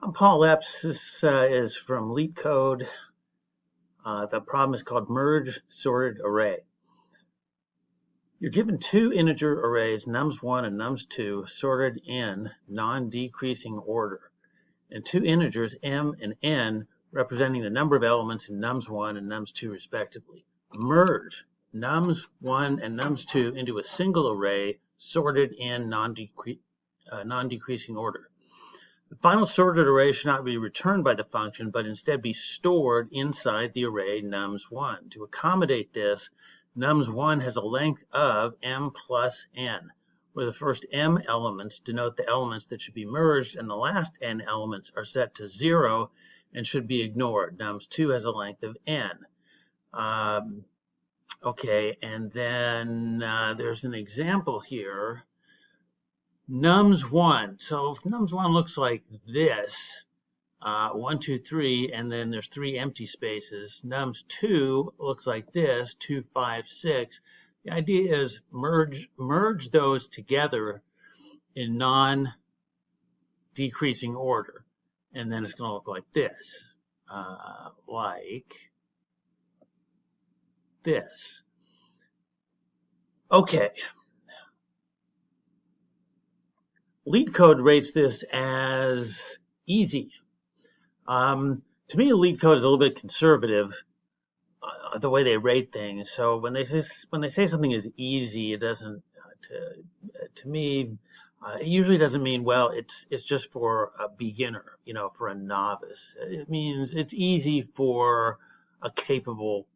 I'm Paul Epps. This is from Leetcode. The problem is called merge sorted array. You're given two integer arrays, nums1 and nums2, sorted in non-decreasing order, and two integers, m and n, representing the number of elements in nums1 and nums2 respectively. Merge nums1 and nums2 into a single array sorted in non-decreasing order. The final sorted array should not be returned by the function, but instead be stored inside the array nums1. To accommodate this, nums1 has a length of m plus n, where the first m elements denote the elements that should be merged, and the last n elements are set to 0 and should be ignored. Nums2 has a length of n. Okay, and then there's an example here. Nums1. So if nums1 looks like this, 1, 2, 3, and then there's 3 empty spaces. Nums2 looks like this, 2, 5, 6. The idea is merge those together in non-decreasing order, and then it's going to look like this, like this. Okay. Leetcode rates this as easy. To me, Leetcode is a little bit conservative, the way they rate things. So when they say something is easy, it doesn't. To me, it usually doesn't mean, well, it's just for a beginner, for a novice. It means it's easy for a capable.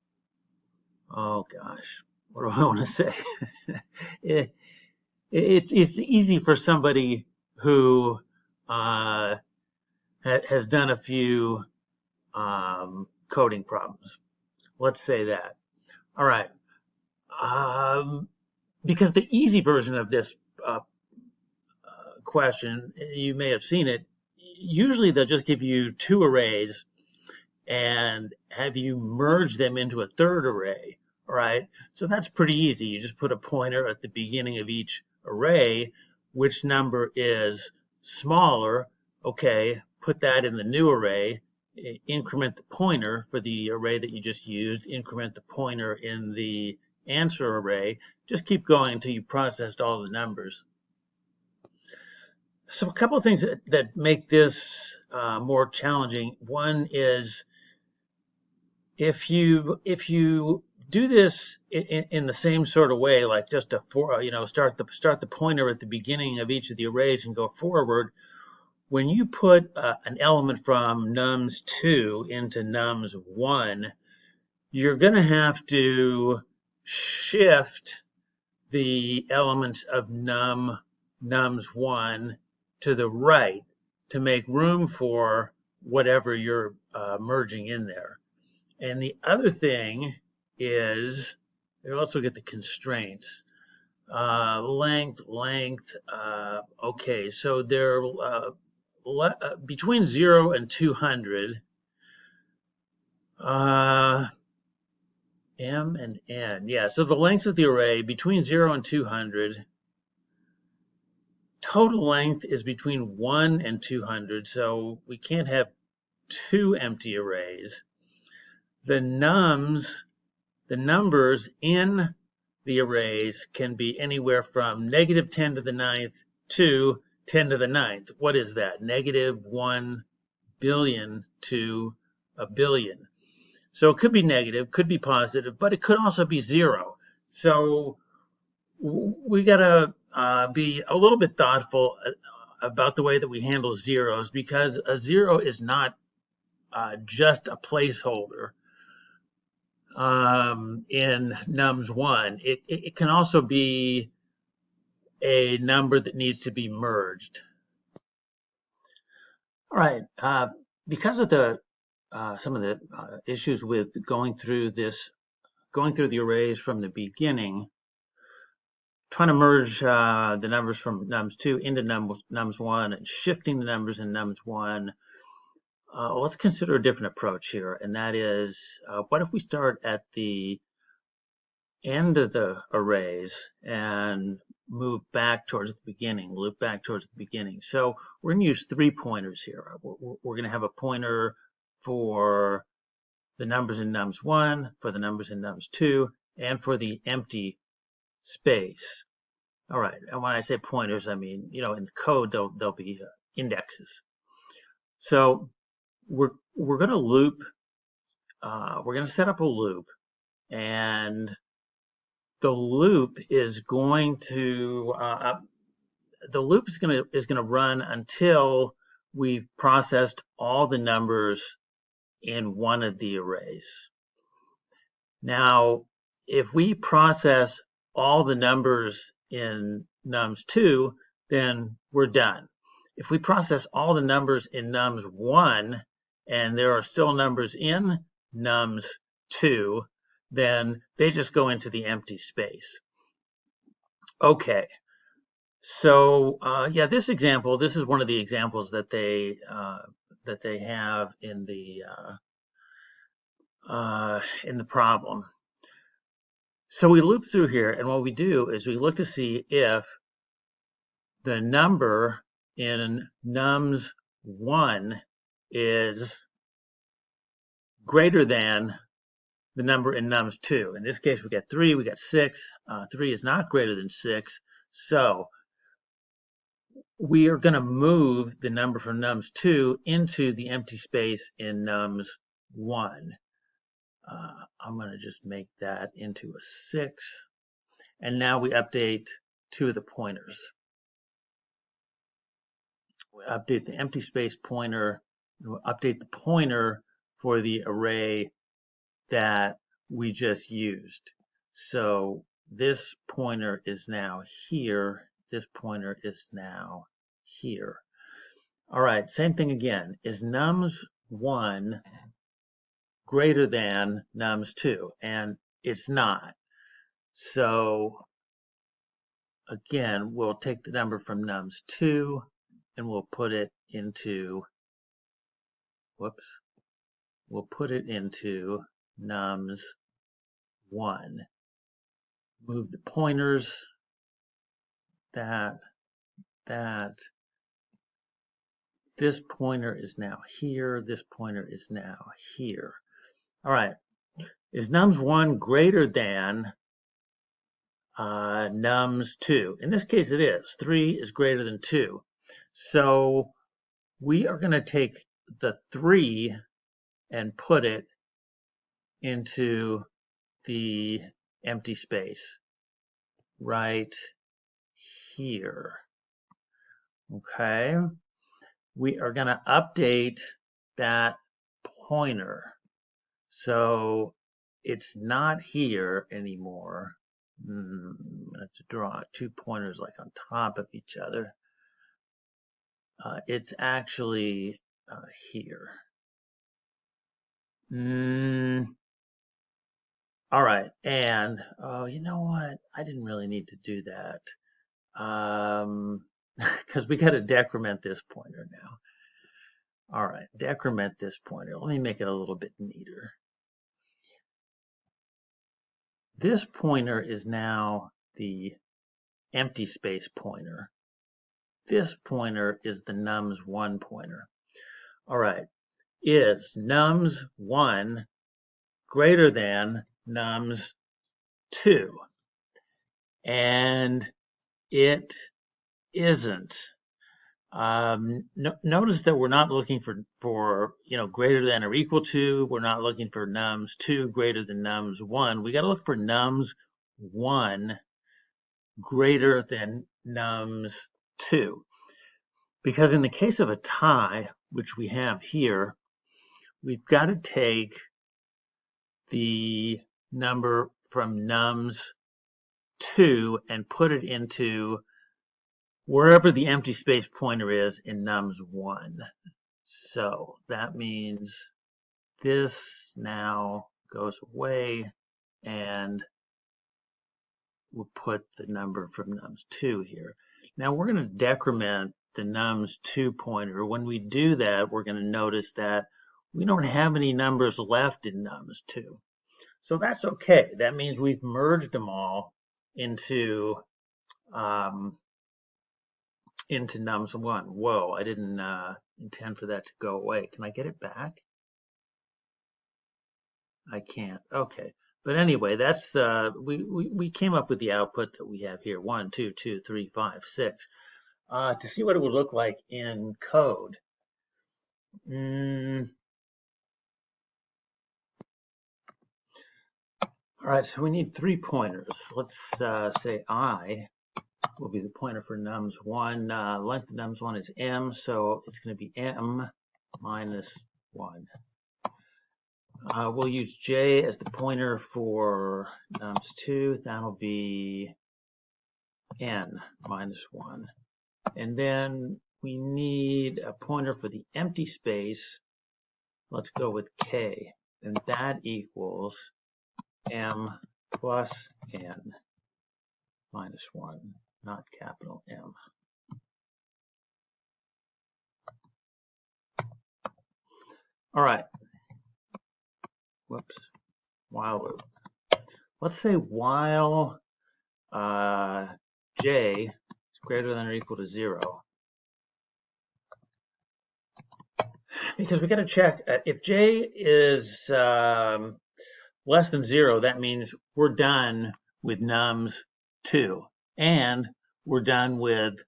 Oh gosh, what do I want to say? It's easy for somebody who has done a few coding problems. Let's say that. All right. Because the easy version of this question, you may have seen it, usually they'll just give you two arrays and have you merge them into a third array. All right. So that's pretty easy. You just put a pointer at the beginning of each array. Which number is smaller? Okay, put that in the new array, increment the pointer for the array that you just used, increment the pointer in the answer array. Just keep going until you processed all the numbers. So a couple of things that make this more challenging. One is if you do this in the same sort of way, like just start the pointer at the beginning of each of the arrays and go forward. When you put an element from nums2 into nums1, you're going to have to shift the elements of nums1 to the right to make room for whatever you're merging in there. And the other thing is, you also get the constraints. Length. Okay, so they're between 0 and 200. M and N. Yeah, so the lengths of the array between 0 and 200. Total length is between 1 and 200, so we can't have two empty arrays. The numbers in the arrays can be anywhere from negative 10 to the 9th to 10 to the 9th. What is that? Negative 1 billion to a billion. So it could be negative, could be positive, but it could also be 0. So we got to be a little bit thoughtful about the way that we handle zeros, because a 0 is not just a placeholder. In nums1, it can also be a number that needs to be merged. All right, because of some of the issues with going through the arrays from the beginning, trying to merge the numbers from nums2 into nums1 and shifting the numbers in nums1. Let's consider a different approach here, and that is, what if we start at the end of the arrays and move back towards the beginning, loop back towards the beginning. So we're going to use 3 pointers here. We're going to have a pointer for the numbers in nums1, for the numbers in nums2, and for the empty space. All right, and when I say pointers, I mean, in the code, they'll be indexes. So we're going to loop, we're going to set up a loop, and the loop is going to run until we've processed all the numbers in one of the arrays. Now, if we process all the numbers in nums2, then we're done. If we process all the numbers in nums1 and there are still numbers in nums2, then they just go into the empty space. Okay, so yeah, this is one of the examples that they have in the problem. So we loop through here, and what we do is we look to see if the number in nums1 is greater than the number in nums2. In this case, we got 3, we got 6. 3 is not greater than 6, so we are going to move the number from nums2 into the empty space in nums1. I'm going to just make that into a 6. And now we update 2 of the pointers. We update the empty space pointer. We'll update the pointer for the array that we just used. So this pointer is now here. This pointer is now here. All right, same thing again. Is nums1 greater than nums2? And it's not. So again, we'll take the number from nums2 and we'll put it into, we'll put it into nums1. Move the pointers, that. This pointer is now here. This pointer is now here. All right. Is nums1 greater than nums2? In this case, it is. 3 is greater than 2. So we are going to take the 3 and put it into the empty space right here. Okay. We are going to update that pointer. So it's not here anymore. I'm going to have to draw 2 pointers like on top of each other. It's actually here. All right, and you know what? I didn't really need to do that because we got to decrement this pointer now. All right, decrement this pointer. Let me make it a little bit neater. This pointer is now the empty space pointer. This pointer is the nums1 pointer. All right, is nums1 greater than nums2? And it isn't. Notice that we're not looking for greater than or equal to. We're not looking for nums2 greater than nums1. We got to look for nums1 greater than nums2. Because in the case of a tie, which we have here, we've got to take the number from nums2 and put it into wherever the empty space pointer is in nums1. So that means this now goes away and we'll put the number from nums2 here. Now we're going to decrement the nums2 pointer. When we do that, we're going to notice that we don't have any numbers left in nums2. So that's okay. That means we've merged them all into into nums1. Whoa, I didn't intend for that to go away. Can I get it back? I can't. Okay. But anyway, that's we came up with the output that we have here. 1, 2, 2, 3, 5, 6. To see what it would look like in code. All right, so we need 3 pointers. Let's say I will be the pointer for nums1. Length of nums1 is m, so it's going to be m minus 1. We'll use j as the pointer for nums2. That'll be n minus 1. And then we need a pointer for the empty space. Let's go with k. And that equals m plus n minus 1, not capital M. All right. Whoops. While loop. Let's say while j is greater than or equal to 0. Because we got to check if j is less than 0, that means we're done with nums2 and we're done with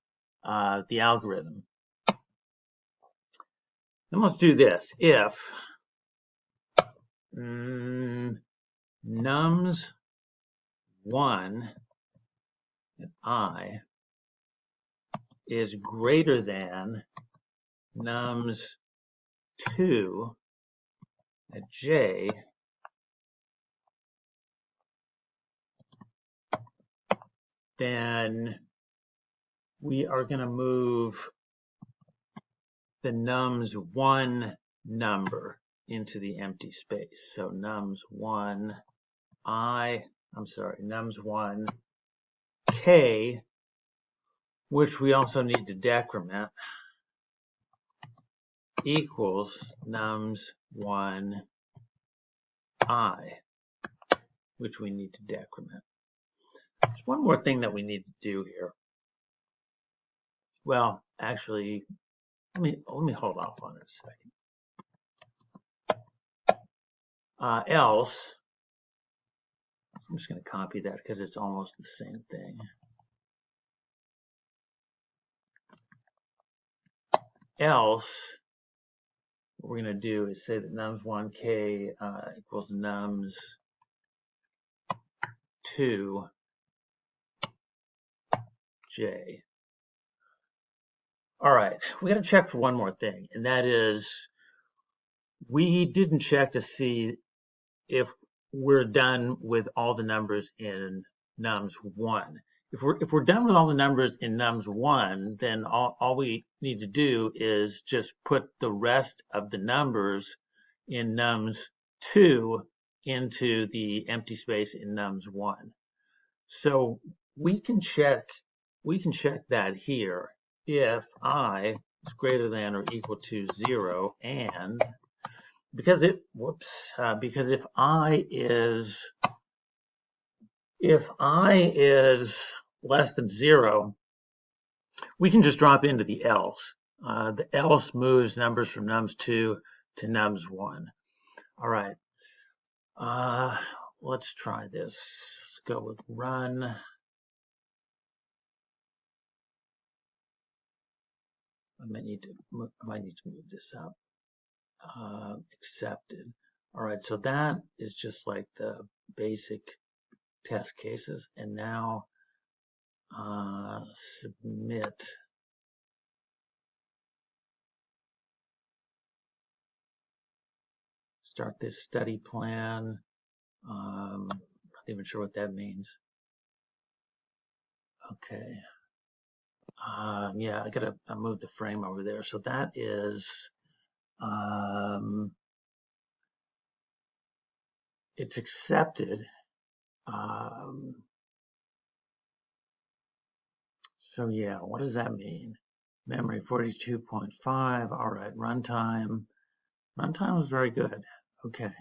the algorithm. Then let's do this. If nums1 at I is greater than nums2 at j, then we are going to move the nums1 number into the empty space. So nums1 nums1 k, which we also need to decrement, equals nums1 I, which we need to decrement. There's one more thing that we need to do here. Well, actually, let me hold off on it a second. Else, I'm just going to copy that because it's almost the same thing. Else, what we're going to do is say that nums1k equals nums2 j. All right, we got to check for one more thing, and that is we didn't check to see if we're done with all the numbers in nums1. If we're done with all the numbers in nums1, then all we need to do is just put the rest of the numbers in nums2 into the empty space in nums1. So we can check that here if I is greater than or equal to 0, and because if I is less than 0, we can just drop into the else. The else moves numbers from nums2 to nums1. All right. Let's try this. Let's go with run. I might need to move this up. Accepted. All right, so that is just like the basic test cases. And now submit. Start this study plan. Not even sure what that means. Okay. Yeah, I gotta move the frame over there. So that is, it's accepted. So yeah, what does that mean? Memory 42.5. All right, runtime. Runtime was very good. Okay.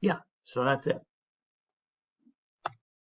Yeah, so that's it.